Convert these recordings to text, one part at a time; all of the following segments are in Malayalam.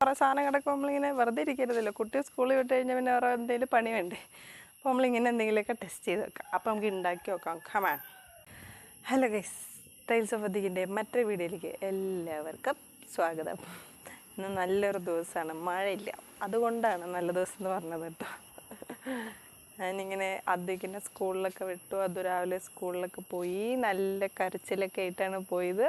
കുറേ സാധനം കിടക്കുമ്പോൾ നമ്മളിങ്ങനെ വെറുതെ ഇരിക്കരുതല്ലോ. കുട്ടി സ്കൂളിൽ വിട്ട് കഴിഞ്ഞാൽ പിന്നെ വേറെ എന്തെങ്കിലും പണി വേണ്ടേ. അപ്പോൾ നമ്മളിങ്ങനെ എന്തെങ്കിലുമൊക്കെ ടെസ്റ്റ് ചെയ്ത് വെക്കാം. അപ്പോൾ നമുക്ക് ഉണ്ടാക്കി നോക്കാം. Come on. Hello guys, tales of അധികിൻ്റെ മറ്റൊരു വീഡിയോയിലേക്ക് എല്ലാവർക്കും സ്വാഗതം. ഇന്ന് നല്ലൊരു ദിവസമാണ്, മഴയില്ല, അതുകൊണ്ടാണ് നല്ല ദിവസം എന്ന് പറഞ്ഞത് കേട്ടോ. ഞാനിങ്ങനെ അധികിൻ്റെ സ്കൂളിലൊക്കെ വിട്ടു. അത് രാവിലെ സ്കൂളിലൊക്കെ പോയി നല്ല കരച്ചിലൊക്കെ ആയിട്ടാണ് പോയത്.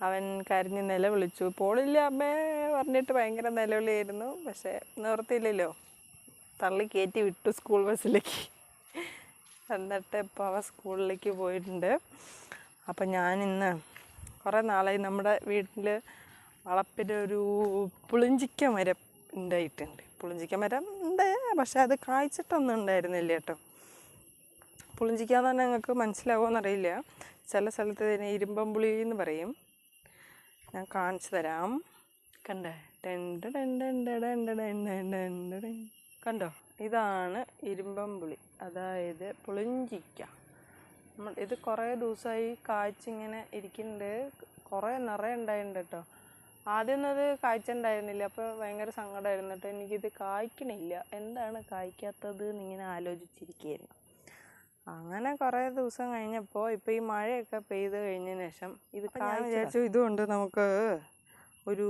അവൻ കരഞ്ഞ് നിലവിളിച്ചു. പോളില്ല അമ്മേ പറഞ്ഞിട്ട് ഭയങ്കര നിലവിളിയായിരുന്നു. പക്ഷേ നിവർത്തിയില്ലല്ലോ, തള്ളി കയറ്റി വിട്ടു സ്കൂൾ ബസ്സിലേക്ക്. എന്നിട്ട് ഇപ്പോൾ അവൻ സ്കൂളിലേക്ക് പോയിട്ടുണ്ട്. അപ്പം ഞാനിന്ന് കുറേ നാളായി നമ്മുടെ വീട്ടിൽ വളപ്പിലൊരു പുളിഞ്ചിക്ക മരം ഉണ്ടായിട്ടുണ്ട്. പുളിഞ്ചിക്ക മരം ഉണ്ട്, പക്ഷേ അത് കായ്ച്ചിട്ടൊന്നും ഉണ്ടായിരുന്നില്ല കേട്ടോ. പുളിഞ്ചിക്ക തന്നെ നിങ്ങൾക്ക് മനസ്സിലാവുമെന്നറിയില്ല. ചില സ്ഥലത്ത് ഇതിനെ ഇരുമ്പമ്പുളി എന്ന് പറയും. ഞാൻ കാണിച്ചു തരാം. കണ്ടേ, കണ്ടോ, ഇതാണ് ഇരുമ്പമ്പുളി, അതായത് പുളിഞ്ചിക്ക. ഇത് കുറേ ദിവസമായി കായ്ച്ചിങ്ങനെ ഇരിക്കുന്നുണ്ട്. കുറേ നിറയെ ഉണ്ടായിട്ടുണ്ട് കേട്ടോ. ആദ്യമൊന്നും അത് കായ്ച്ചുണ്ടായിരുന്നില്ല. അപ്പോൾ ഭയങ്കര സങ്കടമായിരുന്നു കേട്ടോ. എനിക്കിത് കായ്ക്കണില്ല, എന്താണ് കായ്ക്കാത്തത് എന്നിങ്ങനെ ആലോചിച്ചിരിക്കുകയായിരുന്നു. അങ്ങനെ കുറേ ദിവസം കഴിഞ്ഞപ്പോൾ ഇപ്പോൾ ഈ മഴയൊക്കെ പെയ്ത് കഴിഞ്ഞതിന് ശേഷം ഇത് ഞാൻ വിചാരിച്ചു ഇതുകൊണ്ട് നമുക്ക് ഒരു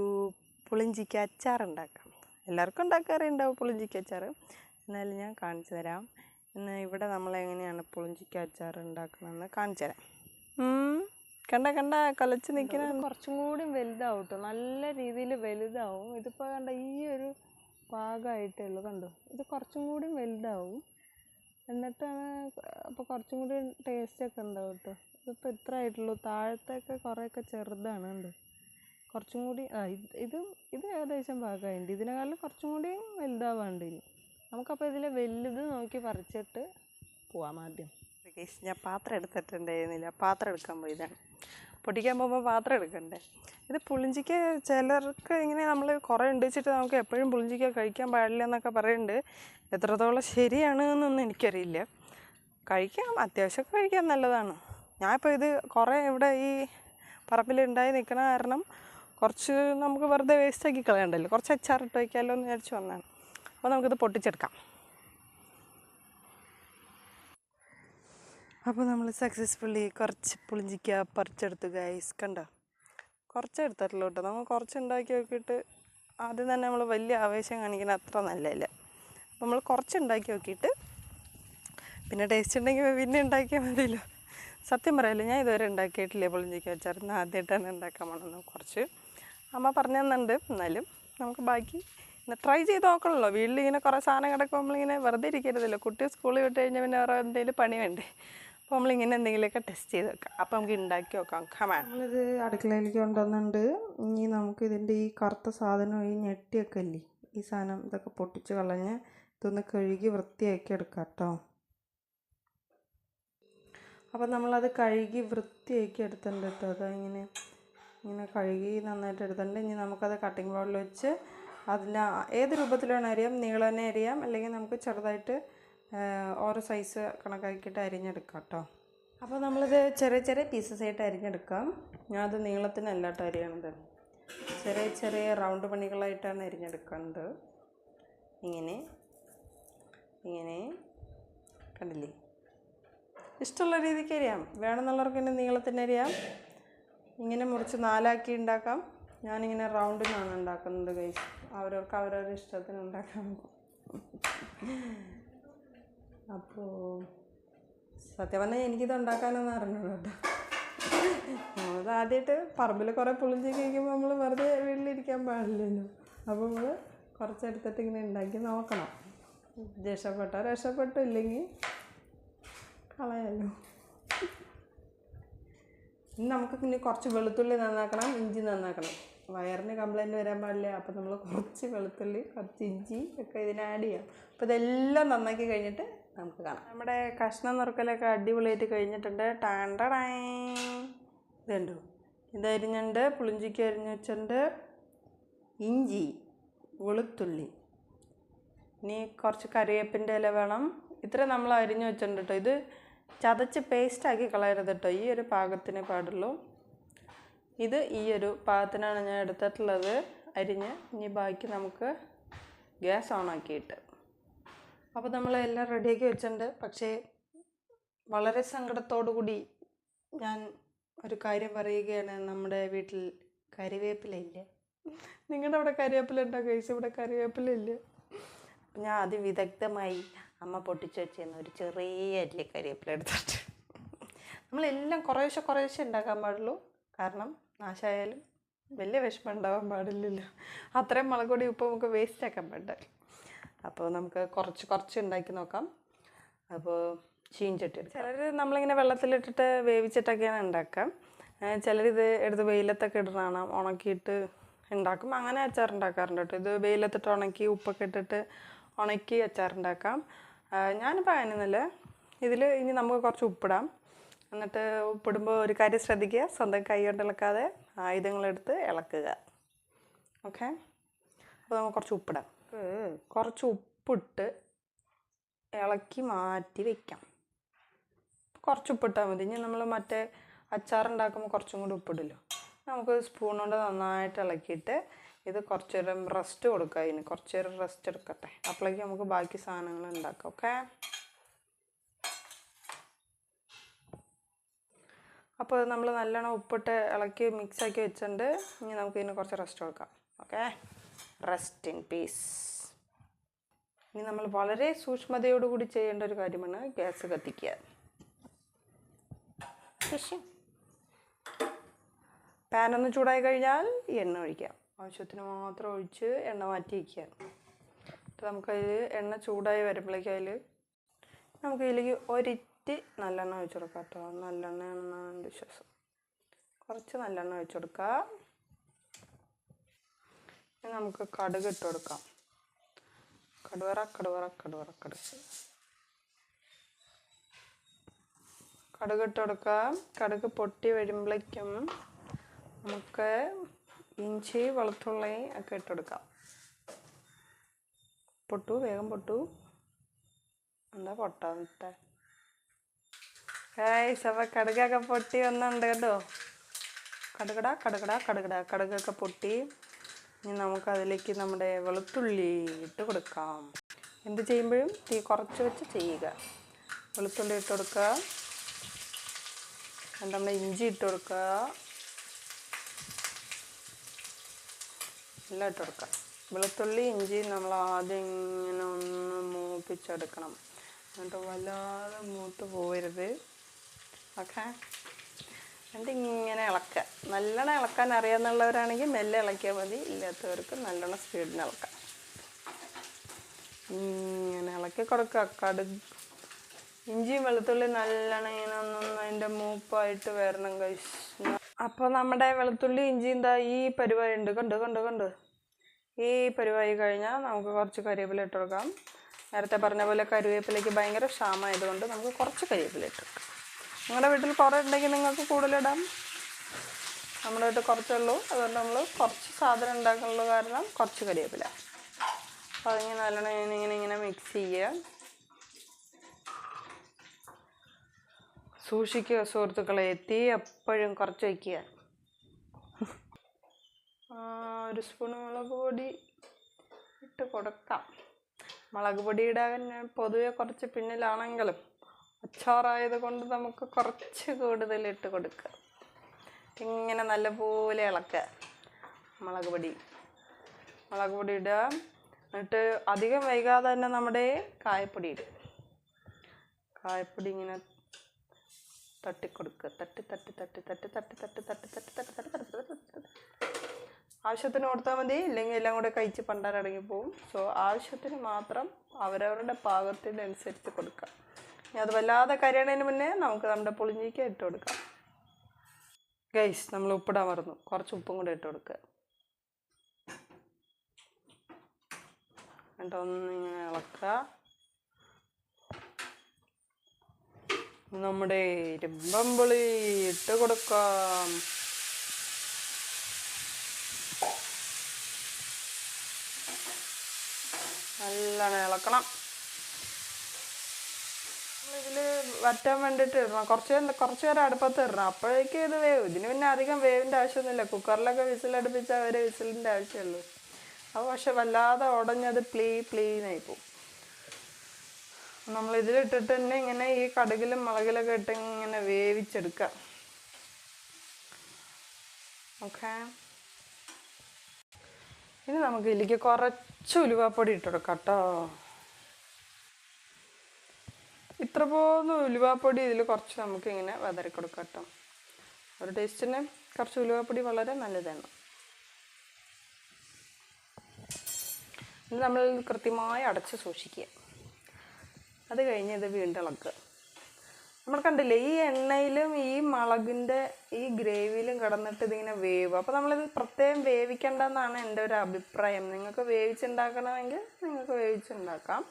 പുളിഞ്ചിക്ക അച്ചാർ ഉണ്ടാക്കാം. എല്ലാവർക്കും ഉണ്ടാക്കാറുണ്ടാവും പുളിഞ്ചിക്ക അച്ചാർ. എന്നാലും ഞാൻ കാണിച്ചു തരാം. ഇന്ന് ഇവിടെ നമ്മളെങ്ങനെയാണ് പുളിഞ്ചിക്ക അച്ചാർ ഉണ്ടാക്കണമെന്ന് കാണിച്ചു തരാം. കണ്ട കൊലച്ച് നിൽക്കുന്ന കുറച്ചും കൂടി വലുതാവും കേട്ടോ. നല്ല രീതിയിൽ വലുതാവും. ഇതിപ്പോൾ കണ്ട ഈ ഒരു പാകമായിട്ടേ ഉള്ളൂ. കണ്ടോ, ഇത് കുറച്ചും കൂടി വലുതാവും. എന്നിട്ടാണ് അപ്പോൾ കുറച്ചും കൂടി ടേസ്റ്റൊക്കെ ഉണ്ടാവും കേട്ടോ. ഇതിപ്പോൾ ഇത്ര ആയിട്ടുള്ളൂ. താഴത്തൊക്കെ കുറേയൊക്കെ ചെറുതാണ്. ഉണ്ട് കുറച്ചും കൂടി ഇത് ഏകദേശം ഭാഗമായിട്ടുണ്ട്. ഇതിനേക്കാളും കുറച്ചും കൂടി വലുതാവാണ്ട് ഇനി. നമുക്കപ്പോൾ ഇതിൽ വലുത് നോക്കി പറിച്ചിട്ട് പോവാം. ആദ്യം ഞാൻ പാത്രം എടുത്തിട്ടുണ്ടായിരുന്നില്ല, പാത്രം എടുക്കാൻ പോയതാണ്. പൊട്ടിക്കാൻ പോകുമ്പോൾ പാത്രം എടുക്കണ്ടേ. ഇത് പുളിഞ്ചിക്ക ചിലർക്ക് ഇങ്ങനെ നമ്മൾ കുറേ ഉണ്ടിച്ചിട്ട് നമുക്ക് എപ്പോഴും പുളിഞ്ചിക്ക കഴിക്കാൻ പാടില്ല എന്നൊക്കെ പറയുന്നുണ്ട്. എത്രത്തോളം ശരിയാണ് എന്നൊന്നും എനിക്കറിയില്ല. കഴിക്കാം, അത്യാവശ്യമൊക്കെ കഴിക്കാൻ നല്ലതാണ്. ഞാനിപ്പോൾ ഇത് കുറേ ഇവിടെ ഈ പറമ്പിലുണ്ടായി നിൽക്കണ കാരണം കുറച്ച് നമുക്ക് വെറുതെ വേസ്റ്റാക്കി കളയണ്ടല്ലോ, കുറച്ച് അച്ചാറിട്ട് വയ്ക്കാമല്ലോ എന്ന് വിചാരിച്ച് വന്നതാണ്. അപ്പോൾ നമുക്കിത് പൊട്ടിച്ചെടുക്കാം. അപ്പോൾ നമ്മൾ സക്സസ്ഫുള്ളി കുറച്ച് പുളിഞ്ചിക്ക പറിച്ചെടുത്തു ഗൈസ്. കണ്ടോ, കുറച്ച് എടുത്തിട്ടുള്ളൂ കേട്ടോ. നമ്മൾ കുറച്ച് ഉണ്ടാക്കി നോക്കിയിട്ട് ആദ്യം തന്നെ നമ്മൾ വലിയ ആവേശം കാണിക്കുന്ന അത്ര നല്ലതല്ല. നമ്മൾ കുറച്ച് ഉണ്ടാക്കി നോക്കിയിട്ട് പിന്നെ ടേസ്റ്റ് ഉണ്ടെങ്കിൽ പിന്നെ ഉണ്ടാക്കിയാൽ മതിയല്ലോ. സത്യം പറയാമല്ലോ, ഞാൻ ഇതുവരെ ഉണ്ടാക്കിയിട്ടില്ല പുളിഞ്ചിക്ക അച്ചാർ. ഇന്ന് ആദ്യമായിട്ടാണ് ഉണ്ടാക്കാൻ പോകണമെന്ന്. കുറച്ച് അമ്മ പറഞ്ഞു തന്നുണ്ട്. എന്നാലും നമുക്ക് ബാക്കി ട്രൈ ചെയ്ത് നോക്കണമല്ലോ. വീട്ടിലിങ്ങനെ കുറേ സാധനം കിടക്കുമ്പോൾ നമ്മളിങ്ങനെ വെറുതെ ഇരിക്കരുതല്ലോ. കുട്ടി സ്കൂളിൽ വിട്ട് കഴിഞ്ഞാൽ പിന്നെ വേറെ എന്തെങ്കിലും പണി വേണ്ടേ. അപ്പോൾ നമ്മളിങ്ങനെ എന്തെങ്കിലുമൊക്കെ ടെസ്റ്റ് ചെയ്ത് വെക്കാം. അപ്പോൾ നമുക്ക് ഉണ്ടാക്കി നോക്കാം. കമാൻ. നമ്മളിത് അടുക്കളയിലേക്ക് കൊണ്ടുവന്നുണ്ട്. ഇനി നമുക്ക് ഇതിൻ്റെ ഈ കറുത്ത സാധനം, ഈ ഞെട്ടിയൊക്കെ ഇല്ലേ, ഈ സാധനം ഇതൊക്കെ പൊട്ടിച്ച് കളഞ്ഞ് ഇതൊന്ന് കഴുകി വൃത്തിയാക്കി എടുക്കാം കേട്ടോ. അപ്പോൾ നമ്മളത് കഴുകി വൃത്തിയാക്കി എടുത്തിട്ടുണ്ട് കേട്ടോ. ഇങ്ങനെ കഴുകി നന്നായിട്ട് എടുത്തിട്ടുണ്ട്. ഇനി നമുക്കത് കട്ടിംഗ് ബോർഡിൽ വെച്ച് അതിൻ്റെ ഏത് രൂപത്തിലാണ് അരിയാം, നീളനെ അരിയാം, അല്ലെങ്കിൽ നമുക്ക് ചെറുതായിട്ട് ഓരോ സൈസ് കണക്കാക്കിയിട്ട് അരിഞ്ഞെടുക്കാം കേട്ടോ. അപ്പോൾ നമ്മളിത് ചെറിയ ചെറിയ പീസസ് ആയിട്ട് അരിഞ്ഞെടുക്കാം. ഞാനത് നീളത്തിനല്ല കേട്ടോ അരിയണത്, ചെറിയ ചെറിയ റൗണ്ട് പണികളായിട്ടാണ് അരിഞ്ഞെടുക്കുന്നത്. ഇങ്ങനെ കണ്ടില്ലേ, ഇഷ്ടമുള്ള രീതിക്ക് അരിയാം. വേണമെന്നുള്ളവർക്ക് ഇങ്ങനെ നീളത്തിന് അരിയാം. ഇങ്ങനെ മുറിച്ച് നാലാക്കി ഉണ്ടാക്കാം. ഞാനിങ്ങനെ റൗണ്ടിനാണ് ഉണ്ടാക്കുന്നത് ഗൈസ്. അവരവർക്ക് അവരവരുടെ ഇഷ്ടത്തിന് ഉണ്ടാക്കാം. അപ്പോൾ സത്യം പറഞ്ഞാൽ എനിക്കിത് ഉണ്ടാക്കാനൊന്നും അറിഞ്ഞു കേട്ടോ. നമ്മളത് ആദ്യമായിട്ട് പറമ്പിൽ കുറേ പുളിഞ്ചി കഴിക്കുമ്പോൾ നമ്മൾ വെറുതെ വീട്ടിലിരിക്കാൻ പാടില്ലല്ലോ. അപ്പോൾ നമ്മൾ കുറച്ചെടുത്തിട്ട് ഇങ്ങനെ ഉണ്ടാക്കി നോക്കണം. രക്ഷപ്പെട്ടാൽ രക്ഷപ്പെട്ടു, ഇല്ലെങ്കിൽ കളയല്ലോ. ഇനി നമുക്ക് ഇനി കുറച്ച് വെളുത്തുള്ളി നന്നാക്കണം, ഇഞ്ചി നന്നാക്കണം. വയറിന് കംപ്ലൈൻറ്റ് വരാൻ പാടില്ല. അപ്പോൾ നമ്മൾ കുറച്ച് വെളുത്തുള്ളി, കുറച്ച് ഇഞ്ചി ഒക്കെ ഇതിന് ആഡ് ചെയ്യാം. അപ്പോൾ ഇതെല്ലാം നന്നാക്കി കഴിഞ്ഞിട്ട് നമുക്ക് കാണാം. നമ്മുടെ കഷ്ണം നുറുക്കലൊക്കെ അടിപൊളിയായിട്ട് കഴിഞ്ഞിട്ടുണ്ട്. ഇതുണ്ടോ, ഇതരിഞ്ഞുണ്ട്, പുളിഞ്ചിക്ക് അരിഞ്ഞ് വെച്ചിട്ടുണ്ട്, ഇഞ്ചി, വെളുത്തുള്ളി, ഇനി കുറച്ച് കറിവേപ്പിൻ്റെ ഇല വേണം. ഇത്ര നമ്മൾ അരിഞ്ഞ് വെച്ചിട്ടുണ്ട് കേട്ടോ. ഇത് ചതച്ച് പേസ്റ്റാക്കി കളയരുത് കേട്ടോ. ഈ ഒരു പാകത്തിനേ പാടുള്ളൂ. ഇത് ഈ ഒരു പാകത്തിനാണ് ഞാൻ എടുത്തിട്ടുള്ളത്. അരിഞ്ഞ് ഇനി ബാക്കി നമുക്ക് ഗ്യാസ് ഓണാക്കിയിട്ട്. അപ്പോൾ നമ്മളെല്ലാം റെഡിയാക്കി വെച്ചിട്ടുണ്ട്. പക്ഷേ വളരെ സങ്കടത്തോടു കൂടി ഞാൻ ഒരു കാര്യം പറയുകയാണ്. നമ്മുടെ വീട്ടിൽ കറിവേപ്പിലയില്ല. നിങ്ങളുടെ അവിടെ കരിവേപ്പില ഉണ്ടോ ഗൈസ്? ഇവിടെ കരിവേപ്പിലയില്ല. അപ്പം ഞാൻ അതിവിദഗ്ധമായി അമ്മ പൊട്ടിച്ച് വെച്ചിരുന്ന ഒരു ചെറിയ അരിയ കരിവേപ്പില എടുത്തിട്ട് നമ്മളെല്ലാം കുറേശ്ശെ ഉണ്ടാക്കാൻ പാടുള്ളൂ. കാരണം നാശമായാലും വലിയ വിഷമം ഉണ്ടാവാൻ പാടില്ലല്ലോ. അത്രയും മുളക് പൊടി ഉപ്പ് നമുക്ക് വേസ്റ്റ് ആക്കാൻ പാടില്ല. അപ്പോൾ നമുക്ക് കുറച്ച് ഉണ്ടാക്കി നോക്കാം. അപ്പോൾ ചീഞ്ചട്ടി ചിലർ നമ്മളിങ്ങനെ വെള്ളത്തിലിട്ടിട്ട് വേവിച്ചിട്ടൊക്കെയാണ് ഉണ്ടാക്കാം. ചിലരിത് എടുത്ത് വെയിലത്തൊക്കെ ഇടുന്നതാണ്, ഉണക്കിയിട്ട് ഉണ്ടാക്കും. അങ്ങനെ അച്ചാറുണ്ടാക്കാറുണ്ട് കേട്ടോ. ഇത് വെയിലത്തിട്ട് ഉണക്കി ഉപ്പൊക്കെ ഇട്ടിട്ട് ഉണക്കി അച്ചാറുണ്ടാക്കാം. ഞാനിപ്പോൾ അങ്ങനെയൊന്നുമില്ല. ഇതിൽ ഇനി നമുക്ക് കുറച്ച് ഉപ്പിടാം. എന്നിട്ട് ഉപ്പിടുമ്പോൾ ഒരു കാര്യം ശ്രദ്ധിക്കുക, സ്വന്തം കൈ കൊണ്ട് ഇളക്കാതെ ആയുധങ്ങളെടുത്ത് ഇളക്കുക. ഓക്കെ, അപ്പോൾ നമുക്ക് കുറച്ച് ഉപ്പിടാം. കുറച്ച് ഉപ്പിട്ട് ഇളക്കി മാറ്റി വയ്ക്കാം. കുറച്ച് ഉപ്പിട്ടാൽ മതി. ഇനി നമ്മൾ മറ്റേ അച്ചാറുണ്ടാക്കുമ്പോൾ കുറച്ചും കൂടി ഉപ്പിടില്ലോ. നമുക്ക് സ്പൂൺ കൊണ്ട് നന്നായിട്ട് ഇളക്കിയിട്ട് ഇത് കുറച്ച് നേരം റെസ്റ്റ് കൊടുക്കുക. അതിന് കുറച്ച് നേരം റെസ്റ്റ് എടുക്കട്ടെ. അപ്പോഴേക്കും നമുക്ക് ബാക്കി സാധനങ്ങൾ ഉണ്ടാക്കാം. ഓക്കെ, അപ്പോൾ നമ്മൾ നല്ലോണം ഉപ്പിട്ട് ഇളക്കി മിക്സാക്കി വെച്ചിട്ടുണ്ട്. ഇനി നമുക്ക് ഇതിന് കുറച്ച് റെസ്റ്റ് കൊടുക്കാം. Okay, rest in peace. ഇനി നമ്മൾ വളരെ സൂക്ഷ്മതയോടുകൂടി ചെയ്യേണ്ട ഒരു കാര്യമാണ് ഗ്യാസ് കത്തിക്കുക. പാനൊന്ന് ചൂടായി കഴിഞ്ഞാൽ എണ്ണ ഒഴിക്കാം. ആവശ്യത്തിന് മാത്രം ഒഴിച്ച് എണ്ണ മാറ്റി വയ്ക്കുക. അപ്പോൾ നമുക്കതിൽ എണ്ണ ചൂടായി വരുമ്പോഴേക്കും നമുക്കതിലേക്ക് ഒരിറ്റ് നല്ലെണ്ണ ഒഴിച്ച് കൊടുക്കാം കേട്ടോ. നല്ലെണ്ണയാണെന്നാണ് എൻ്റെ വിശ്വാസം. കുറച്ച് നല്ലെണ്ണ ഒഴിച്ച് കൊടുക്കുക. ഇനി നമുക്ക് കടുക് ഇട്ട് കൊടുക്കാം. കടുക് ഇട്ട് കൊടുക്കാം. കടുക് പൊട്ടി വരുമ്പോഴേക്കും നമുക്ക് ഇഞ്ചി വെളുത്തുള്ളി ഒക്കെ ഇട്ട് കൊടുക്കാം. വേഗം പൊട്ടു. എന്താ പൊട്ടാത്തെ? അപ്പോൾ കടുകൊക്കെ പൊട്ടി വന്നുണ്ട് കേട്ടോ. കടുകൊക്കെ പൊട്ടി. ഇനി നമുക്കതിലേക്ക് നമ്മുടെ വെളുത്തുള്ളി ഇട്ട് കൊടുക്കാം. എന്ത് ചെയ്യുമ്പോഴും തീ കുറച്ച് വെച്ച് ചെയ്യുക. വെളുത്തുള്ളി ഇട്ട് കൊടുക്കുക. എന്നിട്ട് നമ്മുടെ ഇഞ്ചി ഇട്ട് കൊടുക്കുക. എല്ലാം ഇട്ട് കൊടുക്കുക. വെളുത്തുള്ളി ഇഞ്ചി നമ്മൾ ആദ്യം ഇങ്ങനെ ഒന്ന് മൂപ്പിച്ചെടുക്കണം. എന്നിട്ട് വല്ലാതെ മൂത്ത് പോകരുത്. ഓക്കെ, എന്നിട്ട് ഇങ്ങനെ ഇളക്കുക. നല്ലോണം ഇളക്കാൻ അറിയാമെന്നുള്ളവരാണെങ്കിൽ മെല്ലെ ഇളക്കിയാൽ മതി. ഇല്ലാത്തവർക്ക് നല്ലോണം സ്പീഡിന് ഇളക്കാം. ഇങ്ങനെ ഇളക്കി കൊടുക്കുക. ഇഞ്ചിയും വെളുത്തുള്ളി നല്ലോണം ഇങ്ങനെ അതിൻ്റെ മൂപ്പായിട്ട് വരണം ഗൈസ്. അപ്പോൾ നമ്മുടെ വെളുത്തുള്ളി ഇഞ്ചി എന്താ ഈ പരിവായി ഉണ്ട്. കണ്ട് ഈ പരിവായി കഴിഞ്ഞാൽ നമുക്ക് കുറച്ച് കരിവേപ്പില ഇട്ട് കൊടുക്കാം. നേരത്തെ പറഞ്ഞ പോലെ കരിവേപ്പിലേക്ക് ഭയങ്കര ക്ഷാമമായതുകൊണ്ട് നമുക്ക് കുറച്ച് കരിവേപ്പില ഇട്ട് കൊടുക്കാം. നിങ്ങളുടെ വീട്ടിൽ കുറേ ഉണ്ടെങ്കിൽ നിങ്ങൾക്ക് കൂടുതലിടാം. നമ്മുടെ വീട്ടിൽ കുറച്ചുള്ളൂ, അതുകൊണ്ട് നമ്മൾ കുറച്ച് സാധനം ഉണ്ടാക്കാനുള്ള കാരണം കുറച്ച് കരിവേപ്പില. അപ്പോൾ അതിങ്ങനെ നല്ലോണം ഇങ്ങനെ മിക്സ് ചെയ്യുക. സൂക്ഷിക്കുക സുഹൃത്തുക്കളെ, തീ എപ്പോഴും കുറച്ച് വയ്ക്കുക. ഒരു സ്പൂൺ മുളക് പൊടി ഇട്ട് കൊടുക്കാം. മുളക് പൊടി ഇടാൻ ഞാൻ പൊതുവെ കുറച്ച് പിന്നിലാണെങ്കിലും അച്ചാറായത് കൊണ്ട് നമുക്ക് കുറച്ച് കൂടുതൽ ഇട്ട് കൊടുക്കുക. ഇങ്ങനെ നല്ലപോലെ ഇളക്കുക. മുളക് പൊടി ഇടുക. എന്നിട്ട് അധികം വൈകാതെ തന്നെ നമ്മുടെ കായപ്പൊടി ഇടുക. കായപ്പൊടി ഇങ്ങനെ തട്ടിക്കൊടുക്കുക. ആവശ്യത്തിന് കൊടുത്താൽ മതി. ഇല്ലെങ്കിൽ എല്ലാം കൂടെ കഴിച്ച് പണ്ടാരടങ്ങിപ്പോവും. സോ ആവശ്യത്തിന് മാത്രം അവരവരുടെ പാകത്തിനനുസരിച്ച് കൊടുക്കുക. ഇനി അത് വല്ലാതെ കരിയണതിന് മുന്നേ നമുക്ക് നമ്മുടെ പുളിഞ്ചിക്ക് ഇട്ട് കൊടുക്കാം. ഗൈസ്, നമ്മൾ ഉപ്പിടാൻ മറന്നു. കുറച്ച് ഉപ്പും കൂടെ ഇട്ട് കൊടുക്കുക. എന്നിട്ട് ഒന്നിങ്ങനെ ഇളക്കുക. നമ്മുടെ ഇരുമ്പമ്പുളി ഇട്ട് കൊടുക്കാം. നല്ലോണം ഇളക്കണം. ഇതിൽ വറ്റാൻ വേണ്ടിയിട്ട് ഇടണം. കുറച്ച് നേരം അടുപ്പത്ത് ഇടണം. അപ്പോഴേക്കും ഇത് വേവും. ഇതിന് പിന്നെ അധികം വേവിൻ്റെ ആവശ്യമൊന്നുമില്ല. കുക്കറിലൊക്കെ വിസിലടുപ്പിച്ചാൽ വരെ വിസിലിൻ്റെ ആവശ്യമുള്ളൂ. അത് പക്ഷെ വല്ലാതെ ഉടഞ്ഞത് പ്ലീനായി പോകും. നമ്മൾ ഇതിലിട്ടിട്ട് തന്നെ ഇങ്ങനെ ഈ കടുകിലും മുളകിലൊക്കെ ഇട്ട് ഇങ്ങനെ വേവിച്ചെടുക്കുക. ഓക്കെ, ഇനി നമുക്ക് ഇതിലേക്ക് കുറച്ച് ഉലുവാപ്പൊടി ഇട്ടെടുക്കാം കേട്ടോ. ഇത്ര പോന്ന ഉലുവാപ്പൊടി ഇതിൽ കുറച്ച് നമുക്ക് ഇങ്ങനെ വിതറി കൊടുക്കാം കേട്ടോ. ഒരു ടേസ്റ്റിന് കുറച്ച് ഉലുവാപ്പൊടി വളരെ നല്ലതാണ്. ഇത് നമ്മൾ കൃത്യമായി അടച്ച് സൂക്ഷിക്കുക. അത് കഴിഞ്ഞ് ഇത് വീണ്ടും ഇളക്കുക. നമ്മൾ കണ്ടില്ലേ, ഈ എണ്ണയിലും ഈ മുളകിൻ്റെ ഈ ഗ്രേവിയിലും കിടന്നിട്ട് ഇതിങ്ങനെ വേവും. അപ്പോൾ നമ്മളിത് പ്രത്യേകം വേവിക്കേണ്ടെന്നാണ് എൻ്റെ ഒരു അഭിപ്രായം. നിങ്ങൾക്ക് വേവിച്ചുണ്ടാക്കണമെങ്കിൽ നിങ്ങൾക്ക് വേവിച്ചുണ്ടാക്കാം.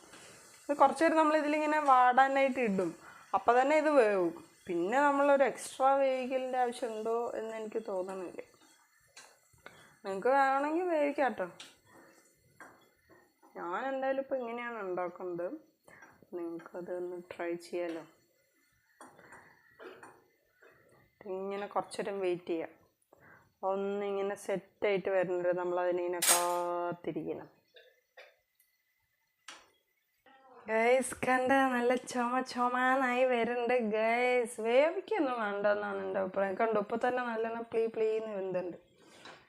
ഇത് കുറച്ച് നേരം നമ്മളിതിലിങ്ങനെ വാടാനായിട്ട് ഇടും, അപ്പോൾ തന്നെ ഇത് വേവും. പിന്നെ നമ്മളൊരു എക്സ്ട്രാ വേവിക്കലിൻ്റെ ആവശ്യമുണ്ടോ എന്ന് എനിക്ക് തോന്നണില്ല. നിങ്ങൾക്ക് വേണമെങ്കിൽ വേവിക്കാം കേട്ടോ. ഞാൻ എന്തായാലും ഇപ്പോൾ ഇങ്ങനെയാണ് ഉണ്ടാക്കുന്നത്. നിങ്ങൾക്കതൊന്ന് ട്രൈ ചെയ്യാമല്ലോ. ഇങ്ങനെ കുറച്ചേരം വെയിറ്റ് ചെയ്യാം. ഒന്നിങ്ങനെ സെറ്റായിട്ട് വരുന്നുണ്ട്. നമ്മളതിനിങ്ങനെ കാത്തിരിക്കണം. ഗൈസ് കണ്ട നല്ല ചുമന്നായി വരുന്നുണ്ട് ഗൈസ്. വേവിക്കൊന്നും വേണ്ടെന്നാണ് എൻ്റെ അഭിപ്രായം. കണ്ടു, ഇപ്പോൾ തന്നെ നല്ലോണം പ്ലീന്ന് വെന്തുണ്ട്.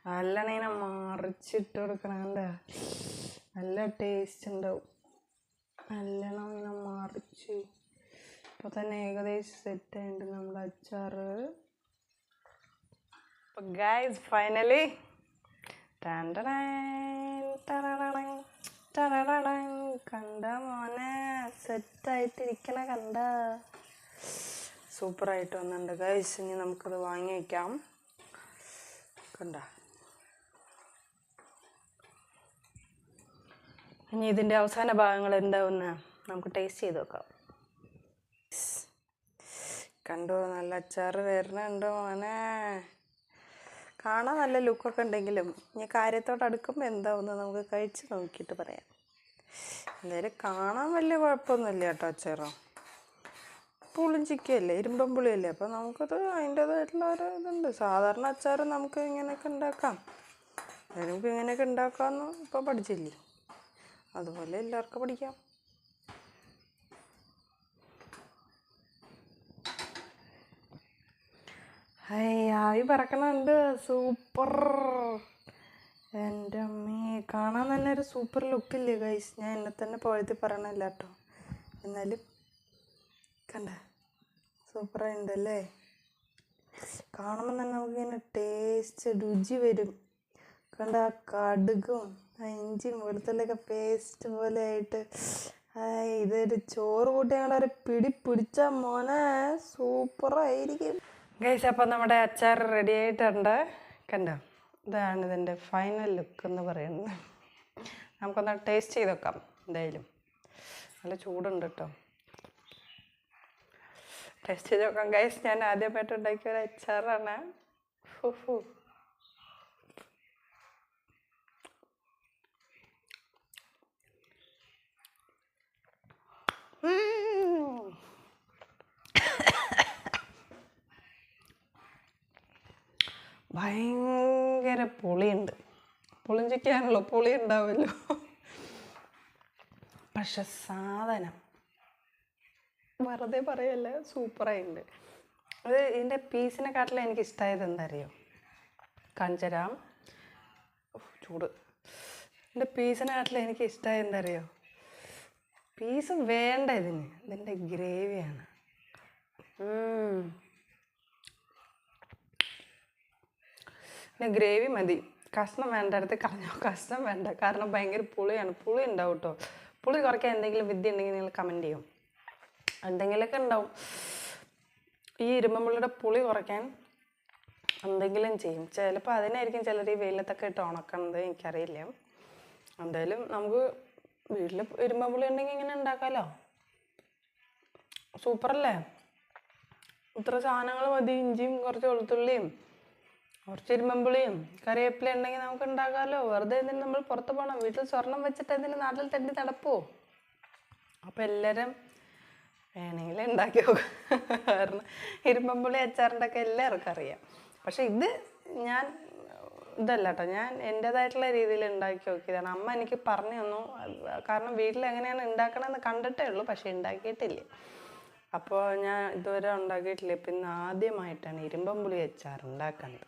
നല്ലോണം ഇങ്ങനെ മറിച്ചിട്ട് കൊടുക്കണം. കണ്ട, നല്ല ടേസ്റ്റ് ഉണ്ടാവും. നല്ലോണം ഇങ്ങനെ മറിച്ച് ഇപ്പോൾ തന്നെ ഏകദേശം സെറ്റായിട്ടുണ്ട് നമ്മുടെ അച്ചാറ്. അപ്പോൾ ഗൈസ് ഫൈനലി കണ്ട മോനെ, സെറ്റായിട്ടിരിക്കണ കണ്ട, സൂപ്പറായിട്ട് വന്നിട്ടുണ്ട് ഗൈസ്. ഇനി നമുക്കത് വാങ്ങി വയ്ക്കാം. കണ്ട, ഇനി ഇതിൻ്റെ അവസാന ഭാഗങ്ങൾ എന്താവുന്ന നമുക്ക് ടേസ്റ്റ് ചെയ്ത് നോക്കാം. കണ്ടോ, നല്ല അച്ചാറ് വരുന്നുണ്ട് മോനെ. കാണാൻ നല്ല ലുക്കൊക്കെ ഉണ്ടെങ്കിലും ഇനി കാര്യത്തോട്ട് അടുക്കുമ്പോൾ എന്താവുന്നത് നമുക്ക് കഴിച്ച് നോക്കിയിട്ട് പറയാം. എന്തായാലും കാണാൻ വലിയ കുഴപ്പമൊന്നുമില്ല കേട്ടോ. അച്ചാറോ പുളിഞ്ചിക്കല്ലേ, ഇരുമ്പം പുളിയല്ലേ, അപ്പോൾ നമുക്കത് അതിൻ്റേതായിട്ടുള്ള ഒരു ഇതുണ്ട്. സാധാരണ അച്ചാറ് നമുക്ക് ഇങ്ങനെയൊക്കെ ഉണ്ടാക്കാം. നമുക്ക് ഇങ്ങനെയൊക്കെ ഉണ്ടാക്കാമെന്ന് ഇപ്പോൾ പഠിച്ചില്ലേ, അതുപോലെ എല്ലാവർക്കും പഠിക്കാം. ആവി പറക്കണുണ്ട്. സൂപ്പർ. എൻ്റെ അമ്മേ, കാണാൻ തന്നെ ഒരു സൂപ്പർ ലുക്കില്ലേ ഗൈസ്. ഞാൻ എന്നെ തന്നെ പോഴത്തി പറയണില്ല കേട്ടോ. എന്നാലും കണ്ട, സൂപ്പറായിട്ടുണ്ടല്ലേ. കാണുമ്പോൾ തന്നെ നമുക്കിങ്ങനെ ടേസ്റ്റ് രുചി വരും. കണ്ട, ആ കടുകും ഇഞ്ചിയും വെളുത്തുള്ളിയൊക്കെ പേസ്റ്റ് പോലെ ആയിട്ട് ഇതൊരു ചോറ് കൂട്ടി ഞങ്ങളുടെ ഒരു പിടിച്ച മോനെ സൂപ്പറായിരിക്കും ഗൈസ്. അപ്പോൾ നമ്മുടെ അച്ചാർ റെഡി ആയിട്ടുണ്ട്. കണ്ടോ, ഇതാണ് ഇതിൻ്റെ ഫൈനൽ ലുക്ക് എന്ന് പറയുന്നത്. നമുക്കൊന്ന് ടേസ്റ്റ് ചെയ്ത് നോക്കാം. എന്തായാലും നല്ല ചൂടുണ്ട് കേട്ടോ. ടേസ്റ്റ് ചെയ്ത് നോക്കാം ഗൈസ്. ഞാൻ ആദ്യമായിട്ട് ഉണ്ടാക്കിയ ഒരു അച്ചാറാണ്. ഭയങ്കര പുളിയുണ്ട്. പുളിഞ്ചിക്കാണല്ലോ, പുളി ഉണ്ടാവുമല്ലോ. പക്ഷെ സാധനം വെറുതെ പറയല്ല, സൂപ്പറായിട്ടുണ്ട്. അത് ഇതിൻ്റെ പീസിനെക്കാട്ടിലും എനിക്ക് ഇഷ്ടമായത് എന്താ അറിയോ, കാണിച്ചുതരാം. ചൂട്. ഇതിൻ്റെ പീസിനെക്കാട്ടിലും എനിക്ക് ഇഷ്ടമായത് എന്താ അറിയോ, പീസ് വേണ്ട ഇതിൻ്റെ ഗ്രേവിയാണ്. പിന്നെ ഗ്രേവി മതി, കഷ്ണം വേണ്ട അടുത്ത് കളഞ്ഞോ. കഷ്ണം വേണ്ട, കാരണം ഭയങ്കര പുളിയാണ്. പുളി ഉണ്ടാവും കേട്ടോ. പുളി കുറയ്ക്കാൻ എന്തെങ്കിലും വിദ്യ ഉണ്ടെങ്കിൽ നിങ്ങൾ കമൻറ്റ് ചെയ്യും. എന്തെങ്കിലുമൊക്കെ ഉണ്ടാവും. ഈ ഇരുമ്പുള്ളിയുടെ പുളി കുറയ്ക്കാൻ എന്തെങ്കിലും ചെയ്യും. ചിലപ്പോൾ അതിനായിരിക്കും ചിലർ ഈ വെയിലത്തൊക്കെ ഇട്ട് ഉണക്കണത്, എനിക്കറിയില്ല. എന്തായാലും നമുക്ക് വീട്ടിൽ ഇരുമ്പുള്ളി ഉണ്ടെങ്കിൽ ഇങ്ങനെ ഉണ്ടാക്കാമല്ലോ. സൂപ്പറല്ലേ. ഇത്ര സാധനങ്ങൾ മതി. ഇഞ്ചിയും കുറച്ച് വെളുത്തുള്ളിയും കുറച്ച് ഇരുമ്പുളിയും കറിവേപ്പില ഉണ്ടെങ്കിൽ നമുക്ക് ഉണ്ടാക്കാമല്ലോ. വെറുതെ എന്തിനും നമ്മൾ പുറത്ത് പോകണം. വീട്ടിൽ സ്വർണം വെച്ചിട്ട് എന്തിന് നാട്ടിൽ തട്ടി നടപ്പോ. അപ്പോൾ എല്ലാവരും വേണമെങ്കിൽ ഉണ്ടാക്കി നോക്കുക. കാരണം ഇരുമ്പുളി അച്ചാറിൻ്റെ ഒക്കെ എല്ലാവർക്കും അറിയാം. പക്ഷെ ഇത് ഞാൻ ഇതല്ല കേട്ടോ, ഞാൻ എൻ്റേതായിട്ടുള്ള രീതിയിൽ ഉണ്ടാക്കി നോക്കിയതാണ്. അമ്മ എനിക്ക് പറഞ്ഞു തന്നു, കാരണം വീട്ടിൽ എങ്ങനെയാണ് ഉണ്ടാക്കണമെന്ന് കണ്ടിട്ടേ ഉള്ളൂ, പക്ഷെ ഉണ്ടാക്കിയിട്ടില്ല. അപ്പോൾ ഞാൻ ഇതുവരെ ഉണ്ടാക്കിയിട്ടില്ല. ഇപ്പം ഇന്ന് ആദ്യമായിട്ടാണ് ഇരുമ്പമ്പുളി അച്ചാർ ഉണ്ടാക്കുന്നത്.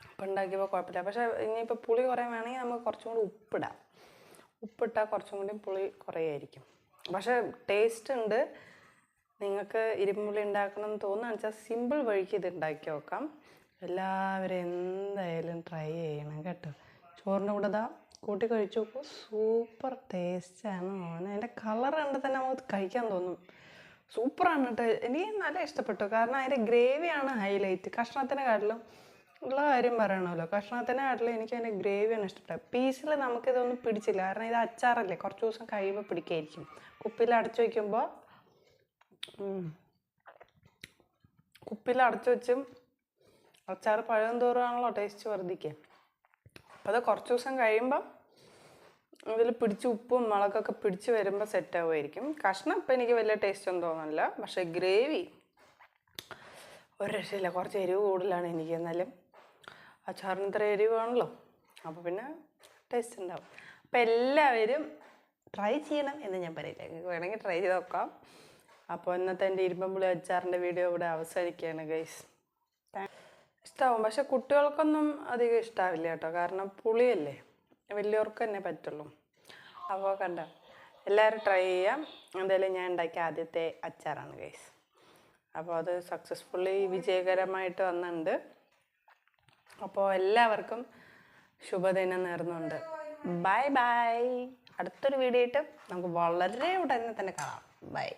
അപ്പോൾ ഉണ്ടാക്കിയപ്പോൾ കുഴപ്പമില്ല. പക്ഷേ ഇനിയിപ്പോൾ പുളി കുറേ വേണമെങ്കിൽ നമുക്ക് കുറച്ചും കൂടി ഉപ്പിടാം. ഉപ്പിട്ടാൽ കുറച്ചും കൂടി പുളി കുറയായിരിക്കും. പക്ഷേ ടേസ്റ്റ് ഉണ്ട്. നിങ്ങൾക്ക് ഇരുമ്പുളി ഉണ്ടാക്കണം എന്ന് തോന്നുകയാണെന്ന് വെച്ചാൽ സിമ്പിൾ വഴിക്ക് ഇത് ഉണ്ടാക്കി നോക്കാം. എല്ലാവരും എന്തായാലും ട്രൈ ചെയ്യണം കേട്ടോ. ചോറിൻ്റെ കൂടെ ഇതാ കൂട്ടി കഴിച്ചു നോക്കൂ. സൂപ്പർ ടേസ്റ്റാണ് മോനെ. അതിൻ്റെ കളർ കണ്ട് തന്നെ നമുക്ക് കഴിക്കാൻ തോന്നും. സൂപ്പറാണ് കേട്ടോ. എനിക്ക് നല്ല ഇഷ്ടപ്പെട്ടു. കാരണം അതിൻ്റെ ഗ്രേവിയാണ് ഹൈലൈറ്റ്. കഷ്ണത്തിനെക്കാട്ടിലും ഉള്ള കാര്യം പറയണമല്ലോ, കഷ്ണത്തിനെക്കാട്ടിലും എനിക്ക് അതിൻ്റെ ഗ്രേവിയാണ് ഇഷ്ടപ്പെട്ടത്. പീസിൽ നമുക്കിതൊന്നും പിടിച്ചില്ല. കാരണം ഇത് അച്ചാറല്ലേ, കുറച്ച് ദിവസം കഴിയുമ്പോൾ പിടിക്കായിരിക്കും. കുപ്പിയിൽ അടച്ചു വയ്ക്കുമ്പോൾ കുപ്പിയിൽ അടച്ചു വെച്ചും അച്ചാർ പഴം തോറുകയാണല്ലോ ടേസ്റ്റ് വർദ്ധിക്കുക. അപ്പോൾ അത് കുറച്ച് ദിവസം കഴിയുമ്പം ഇതിൽ പിടിച്ച് ഉപ്പും മുളകൊക്കെ പിടിച്ച് വരുമ്പോൾ സെറ്റ് ആവുമായിരിക്കും. കഷ്ണം ഇപ്പം എനിക്ക് വലിയ ടേസ്റ്റ് ഒന്നും തോന്നുന്നില്ല. പക്ഷേ ഗ്രേവി ഒരു രക്ഷയില്ല. കുറച്ച് എരിവ് കൂടുതലാണ് എനിക്ക്. എന്നാലും അച്ചാറിന് ഇത്ര എരിവാണല്ലോ, അപ്പോൾ പിന്നെ ടേസ്റ്റ് ഉണ്ടാവും. അപ്പോൾ എല്ലാവരും ട്രൈ ചെയ്യണം എന്ന് ഞാൻ പറയില്ല, നിങ്ങൾക്ക് വേണമെങ്കിൽ ട്രൈ ചെയ്ത് നോക്കാം. അപ്പോൾ ഇന്നത്തെ എൻ്റെ ഇരുമ്പമ്പുളി അച്ചാറിൻ്റെ വീഡിയോ ഇവിടെ അവസാനിക്കുകയാണ് ഗൈസ്. ഇഷ്ടമാവും, പക്ഷെ കുട്ടികൾക്കൊന്നും അധികം ഇഷ്ടമാവില്ല കേട്ടോ. കാരണം പുളിയല്ലേ, വലിയവർക്ക് തന്നെ പറ്റുള്ളൂ. അപ്പോൾ കണ്ടോ, എല്ലാവരും ട്രൈ ചെയ്യാം. എന്തായാലും ഞാൻ ഉണ്ടാക്കിയ ആദ്യത്തെ അച്ചാറാണ് ഗൈസ്. അപ്പോൾ അത് സക്സസ്ഫുള്ളി വിജയകരമായിട്ട് വന്നിട്ടുണ്ട്. അപ്പോൾ എല്ലാവർക്കും ശുഭദിനം നേർന്നുകൊണ്ട് ബൈ ബൈ. അടുത്തൊരു വീഡിയോ ആയിട്ട് നമുക്ക് വളരെ ഉടനെ തന്നെ കാണാം. ബൈ.